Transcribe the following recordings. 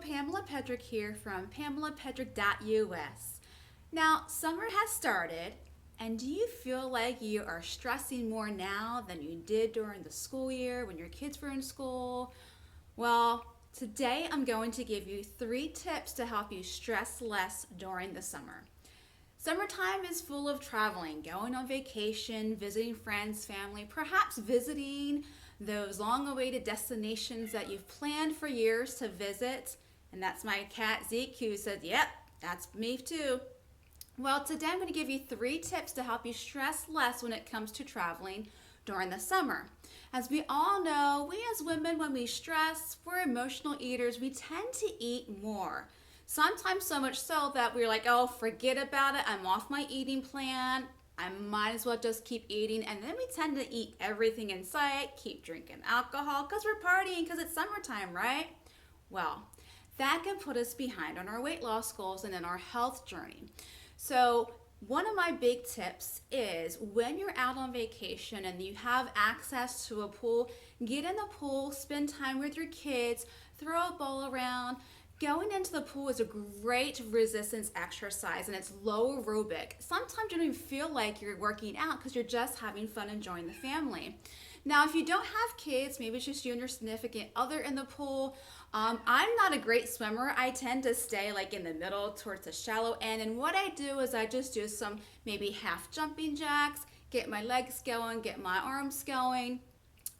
Pamela Pedrick here from pamelapedrick.us. Now, summer has started, and do you feel like you are stressing more now than you did during the school year when your kids were in school? Well, today I'm going to give you 3 tips to help you stress less during the summer. Summertime is full of traveling, going on vacation, visiting friends, family, perhaps visiting those long-awaited destinations that you've planned for years to visit. And that's my cat Zeke, who said, yep, that's me too. Well, today I'm going to give you 3 tips to help you stress less when it comes to traveling during the summer. As we all know, we as women, when we stress, we're emotional eaters. We tend to eat more. Sometimes so much so that we're like, oh, forget about it. I'm off my eating plan. I might as well just keep eating. And then we tend to eat everything in sight, keep drinking alcohol because we're partying because it's summertime, right? Well, that can put us behind on our weight loss goals and in our health journey. So one of my big tips is when you're out on vacation and you have access to a pool, get in the pool, spend time with your kids, throw a ball around. Going into the pool is a great resistance exercise and it's low aerobic. Sometimes you don't even feel like you're working out because you're just having fun enjoying the family. Now, if you don't have kids, maybe it's just you and your significant other in the pool. I'm not a great swimmer. I tend to stay like in the middle towards the shallow end. And what I do is I just do some maybe half jumping jacks, get my legs going, get my arms going.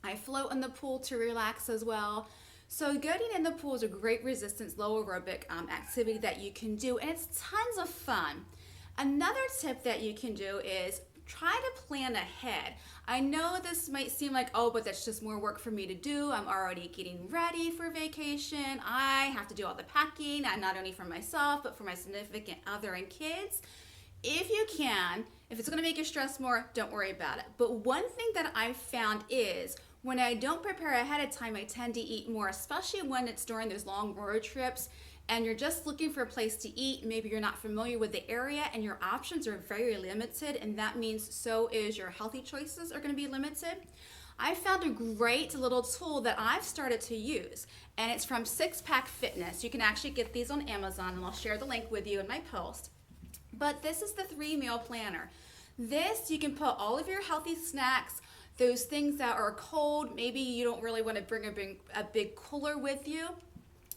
I float in the pool to relax as well. So getting in the pool is a great resistance, low aerobic activity that you can do, and it's tons of fun. Another tip that you can do is try to plan ahead. I know this might seem like, oh, but that's just more work for me to do. I'm already getting ready for vacation. I have to do all the packing, and not only for myself, but for my significant other and kids. If you can, if it's gonna make you stress more, don't worry about it. But one thing that I've found is when I don't prepare ahead of time, I tend to eat more, especially when it's during those long road trips and you're just looking for a place to eat. Maybe you're not familiar with the area and your options are very limited, and that means so is your healthy choices are gonna be limited. I found a great little tool that I've started to use, and it's from Six Pack Fitness. You can actually get these on Amazon, and I'll share the link with you in my post. But this is the 3-meal planner. This, you can put all of your healthy snacks, those things that are cold. Maybe you don't really want to bring a big cooler with you.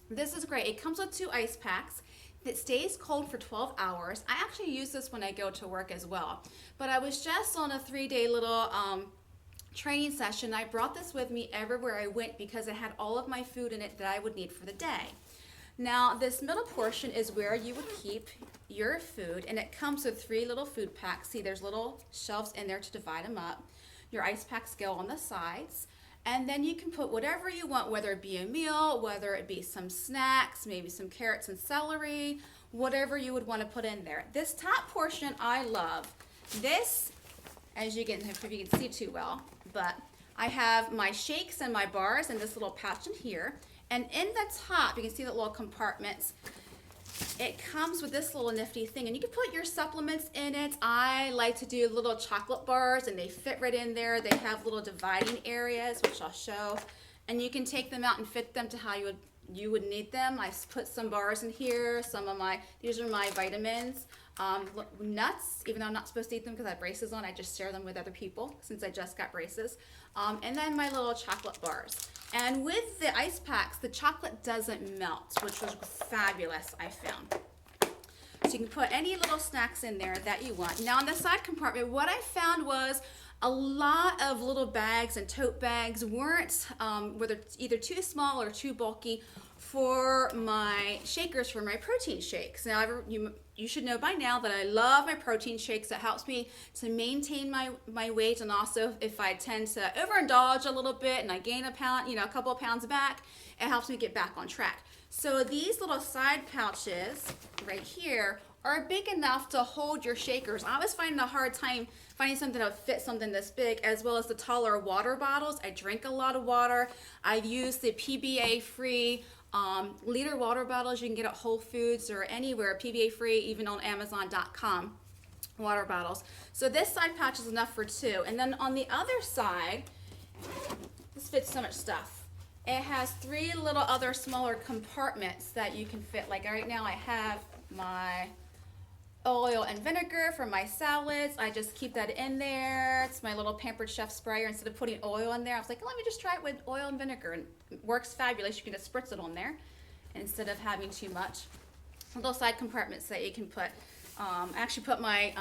This is great. It comes with 2 ice packs. It stays cold for 12 hours. I actually use this when I go to work as well. But I was just on a 3-day little training session. I brought this with me everywhere I went because it had all of my food in it that I would need for the day. Now, this middle portion is where you would keep your food, and it comes with 3 little food packs. See, there's little shelves in there to divide them up. Your ice packs go on the sides, and then you can put whatever you want, whether it be a meal, whether it be some snacks, maybe some carrots and celery, whatever you would want to put in there. This top portion I love. This, as you can, if you can see too well, but I have my shakes and my bars in this little pouch in here, and in the top, you can see the little compartments. It comes with this little nifty thing, and you can put your supplements in it. I like to do little chocolate bars, and they fit right in there. They have little dividing areas, which I'll show, and you can take them out and fit them to how you would need them. I put some bars in here. These are my vitamins. Nuts, even though I'm not supposed to eat them because I have braces on, I just share them with other people since I just got braces. And then my little chocolate bars. And with the ice packs, the chocolate doesn't melt, which was fabulous, I found. So you can put any little snacks in there that you want. Now, in the side compartment, what I found was a lot of little bags and tote bags weren't, whether it's either too small or too bulky for my shakers, for my protein shakes. Now, you should know by now that I love my protein shakes. It helps me to maintain my weight, and also if I tend to overindulge a little bit and I gain a pound, a couple of pounds back, it helps me get back on track. So these little side pouches right here are big enough to hold your shakers. I was finding a hard time finding something that would fit something this big, as well as the taller water bottles. I drink a lot of water. I've used the PBA-free liter water bottles you can get at Whole Foods or anywhere, PBA free, even on Amazon.com water bottles. So this side pouch is enough for 2. And then on the other side, this fits so much stuff. it has 3 little other smaller compartments that you can fit. Like right now I have my oil and vinegar for my salads. I just keep that in there. It's my little Pampered Chef sprayer. Instead of putting oil in there, I was like, let me just try it with oil and vinegar, and it works fabulous. You can just spritz it on there instead of having too much. Little side compartments that you can put. I actually put my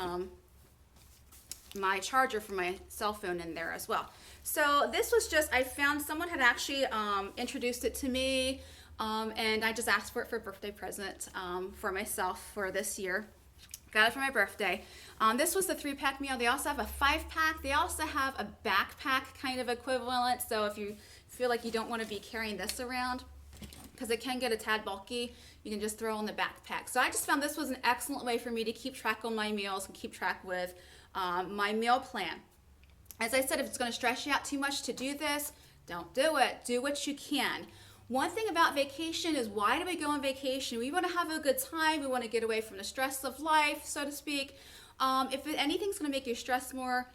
my charger for my cell phone in there as well. So this was just, I found someone had actually introduced it to me, and I just asked for it for a birthday present for myself for this year. Got it for my birthday. This was the 3-pack meal. They also have a 5-pack. They also have a backpack kind of equivalent. So if you feel like you don't want to be carrying this around, because it can get a tad bulky, you can just throw in the backpack. So I just found this was an excellent way for me to keep track on my meals and keep track with my meal plan. As I said, if it's going to stress you out too much to do this, don't do it. Do what you can. One thing about vacation is, why do we go on vacation? We want to have a good time. We want to get away from the stress of life, so to speak. If anything's going to make you stress more,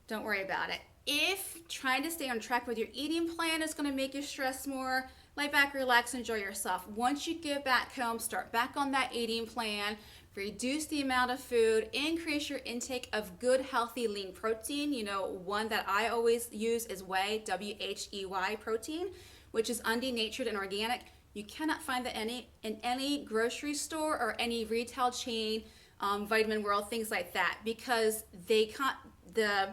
don't worry about it. If trying to stay on track with your eating plan is going to make you stress more, lay back, relax, enjoy yourself. Once you get back home, start back on that eating plan. Reduce the amount of food, increase your intake of good, healthy, lean protein. You know, one that I always use is whey, W-H-E-Y protein, which is undenatured and organic. You cannot find that in any grocery store or any retail chain, Vitamin World, things like that, because the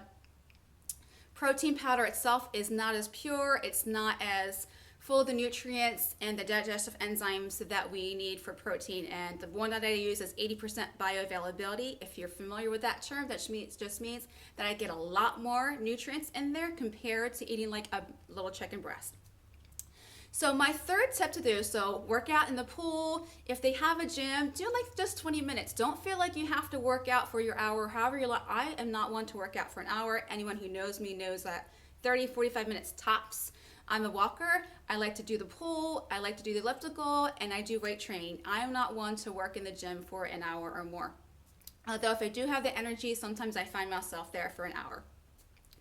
protein powder itself is not as pure, it's not as full of the nutrients and the digestive enzymes that we need for protein. And the one that I use is 80% bioavailability. If you're familiar with that term, that just means that I get a lot more nutrients in there compared to eating like a little chicken breast. So my third tip to do, so work out in the pool. If they have a gym, do like just 20 minutes. Don't feel like you have to work out for your hour, however you like. I am not one to work out for an hour. Anyone who knows me knows that 30, 45 minutes tops. I'm a walker. I like to do the pool. I like to do the elliptical, and I do weight training. I am not one to work in the gym for an hour or more. Although if I do have the energy, sometimes I find myself there for an hour.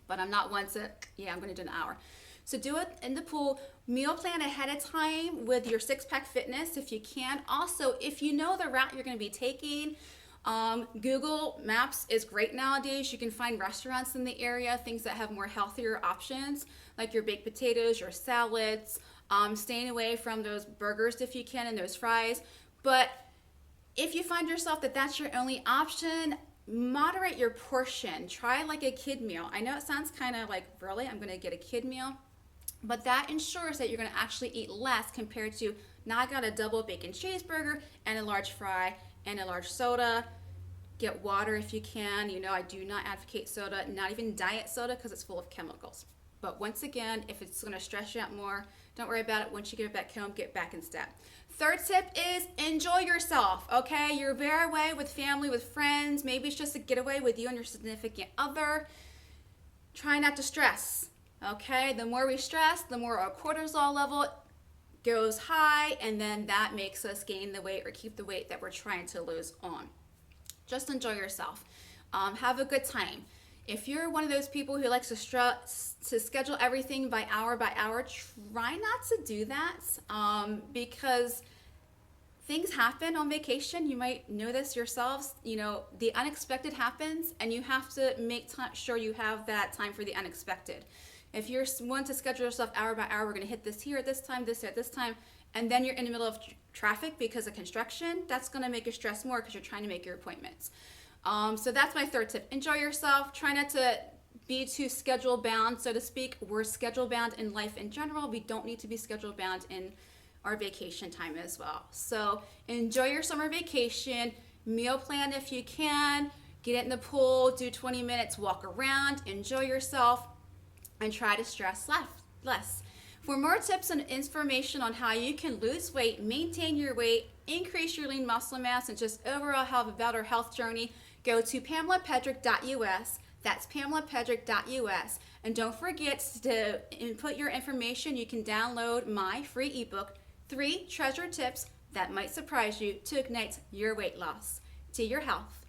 But I'm not one to, I'm going to do an hour. So do it in the pool. Meal plan ahead of time with your 6-pack fitness if you can. Also, if you know the route you're going to be taking, Google Maps is great nowadays. You can find restaurants in the area, things that have more healthier options, like your baked potatoes, your salads, staying away from those burgers if you can and those fries. But if you find yourself that that's your only option, moderate your portion. Try like a kid meal. I know it sounds kind of like, really, I'm going to get a kid meal? But that ensures that you're going to actually eat less compared to, now I got a double bacon cheeseburger and a large fry and a large soda. Get water if you can. You know, I do not advocate soda, not even diet soda, because it's full of chemicals. But once again, if it's going to stress you out more, don't worry about it. Once you get back home, get back in step. Third tip is enjoy yourself, okay? You're there away with family, with friends. Maybe it's just a getaway with you and your significant other. Try not to stress, okay? The more we stress, the more our cortisol level goes high, and then that makes us gain the weight or keep the weight that we're trying to lose on. Just enjoy yourself. Have a good time. If you're one of those people who likes to schedule everything by hour, try not to do that, because things happen on vacation. You might know this yourselves. You know, the unexpected happens, and you have to make sure you have that time for the unexpected. If you're one to schedule yourself hour by hour, we're going to hit this here at this time, this here at this time, and then you're in the middle of traffic because of construction, that's going to make you stress more because you're trying to make your appointments. So that's my third tip. Enjoy yourself. Try not to be too schedule bound, so to speak. We're schedule bound in life in general. We don't need to be schedule bound in our vacation time as well. So enjoy your summer vacation. Meal plan if you can. Get in the pool, do 20 minutes, walk around, enjoy yourself, and try to stress less. For more tips and information on how you can lose weight, maintain your weight, increase your lean muscle mass, and just overall have a better health journey, go to pamelapedrick.us. That's pamelapedrick.us. And don't forget to input your information. You can download my free ebook, 3 treasure tips that might surprise you to ignite your weight loss. To your health.